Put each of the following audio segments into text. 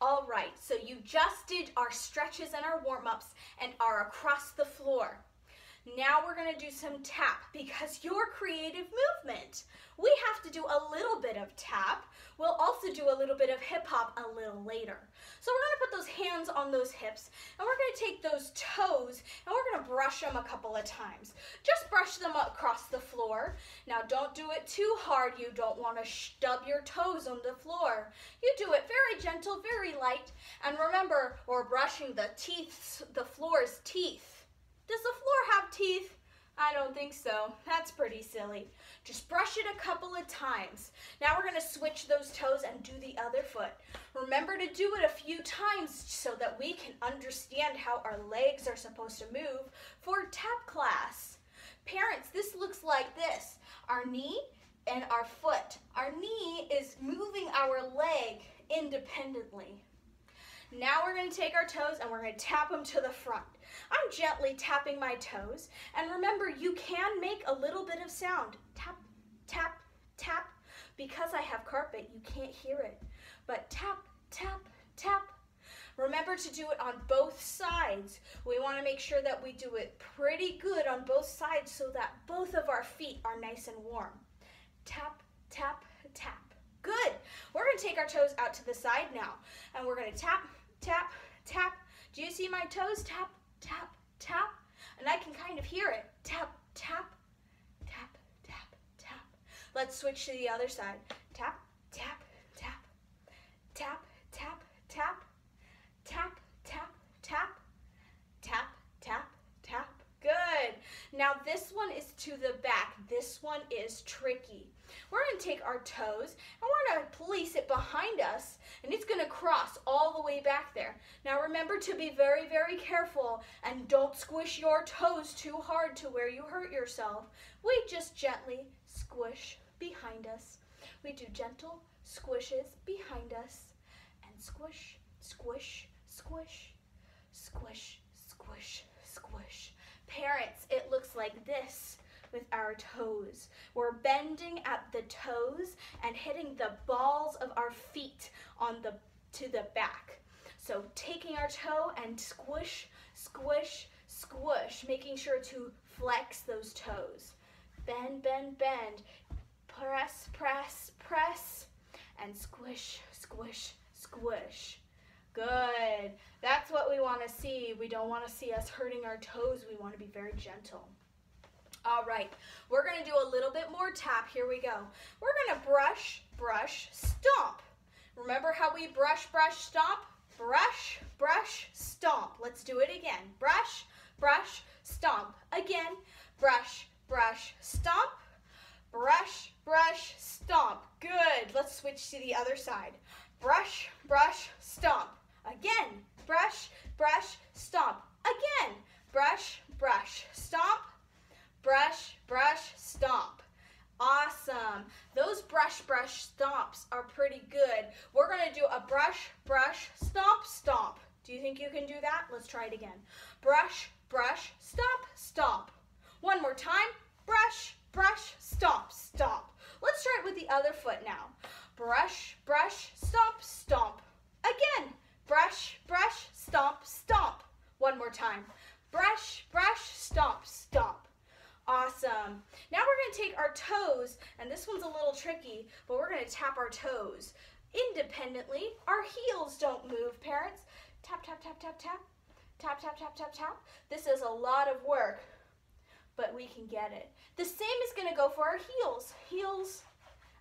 All right, so you just did our stretches and our warm-ups and are across the floor. Now we're going to do some tap because your creative movement. We have to do a little bit of tap. We'll also do a little bit of hip hop a little later. So we're going to put those hands on those hips and we're going to take those toes and we're going to brush them a couple of times. Just brush them across the floor. Now don't do it too hard. You don't want to stub your toes on the floor. You do it very gentle, very light. And remember, we're brushing the teeth, the floor's teeth. Does the floor have teeth? I don't think so. That's pretty silly. Just brush it a couple of times. Now we're going to switch those toes and do the other foot. Remember to do it a few times so that we can understand how our legs are supposed to move for tap class. Parents, this looks like this. Our knee and our foot. Our knee is moving our leg independently. Now we're going to take our toes and we're going to tap them to the front. I'm gently tapping my toes, and remember, you can make a little bit of sound. Tap, tap, tap. Because I have carpet, you can't hear it. But tap, tap, tap. Remember to do it on both sides. We want to make sure that we do it pretty good on both sides so that both of our feet are nice and warm. Tap, tap, tap. Good. We're going to take our toes out to the side now, and we're going to tap, tap, tap. Do you see my toes? Tap, tap, tap. And I can kind of hear it. Tap, tap, tap, tap, tap. Let's switch to the other side. Tap, tap, tap, tap, tap, tap, tap, tap, tap, tap, tap, tap. Good. Now this one is to the back. This one is tricky. We're going to take our toes and we're going to place it behind us, and it's going to cross all the way back there. Now remember to be very, very careful and don't squish your toes too hard to where you hurt yourself. We just gently squish behind us. We do gentle squishes behind us and squish, squish, squish, squish, squish, squish. Parents, it looks like this with our toes. We're bending at the toes and hitting the balls of our feet to the back. So taking our toe and squish, squish, squish, making sure to flex those toes. Bend, bend, bend. Press, press, press, and squish, squish, squish. Good. That's what we want to see. We don't want to see us hurting our toes. We want to be very gentle. All right, we're going to do a little bit more tap. Here we go. We're going to brush, brush, stomp. Remember how we brush, brush, stomp? Brush, brush, stomp. Let's do it again. Brush, brush, stomp. Again, brush, brush, stomp. Brush, brush, stomp. Good. Let's switch to the other side. Brush, brush, stomp. Again, brush, brush, stomp. Again, brush, brush, stomp. Brush, brush, stomp. Awesome. Those brush, brush, stomps are pretty good. We're going to do a brush, brush, stomp, stomp. Do you think you can do that? Let's try it again. Brush, brush, stomp, stomp. One more time. Brush, brush, stomp, stomp. Let's try it with the other foot now. Brush, brush, stomp, stomp. Again. Brush, brush, stomp, stomp. One more time. Brush, brush, stomp, stomp. Awesome. Now we're going to take our toes, and this one's a little tricky, but we're going to tap our toes independently. Our heels don't move, parents. Tap, tap, tap, tap, tap. Tap, tap, tap, tap, tap. This is a lot of work, but we can get it. The same is going to go for our heels. Heels,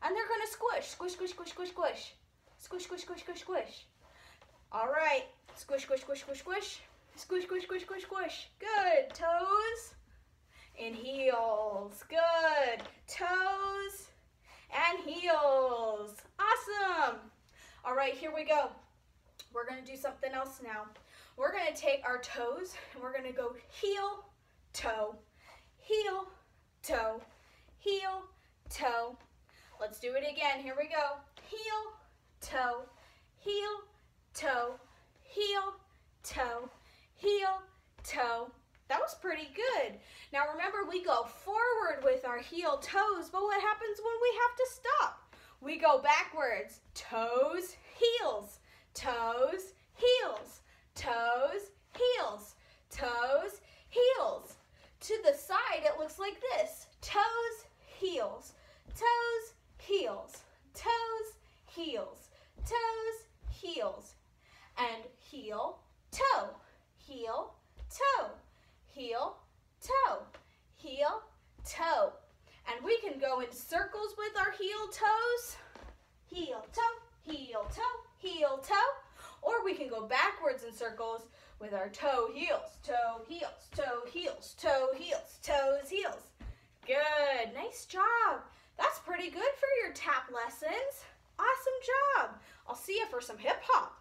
and they're going to squish. Squish, squish, squish, squish, squish. Squish, squish, squish, squish, squish. All right. Squish, squish, squish, squish, squish. Squish, squish, squish, squish, squish. Good. Toes and heels. Good. Toes and heels. Awesome. All right, here we go. We're going to do something else now. We're going to take our toes and we're going to go heel, toe, heel, toe, heel, toe. Let's do it again. Here we go. Heel, toe, heel, toe, heel, toe, heel, toe. That was pretty good. Now remember, we go forward with our heel toes, but what happens when we have to stop? We go backwards. Toes, heels, toes, heels, toes, heels, and heel, toe, heel, toe, heel, toe, heel, toe. And we can go in circles with our heel toes, heel, toe, heel, toe, heel, toe. Or we can go backwards in circles with our toe, heels, toe, heels, toe, heels, toe, heels, toes, heels. Good, nice job. That's pretty good for your tap lessons. Awesome job. I'll see you for some hip hop.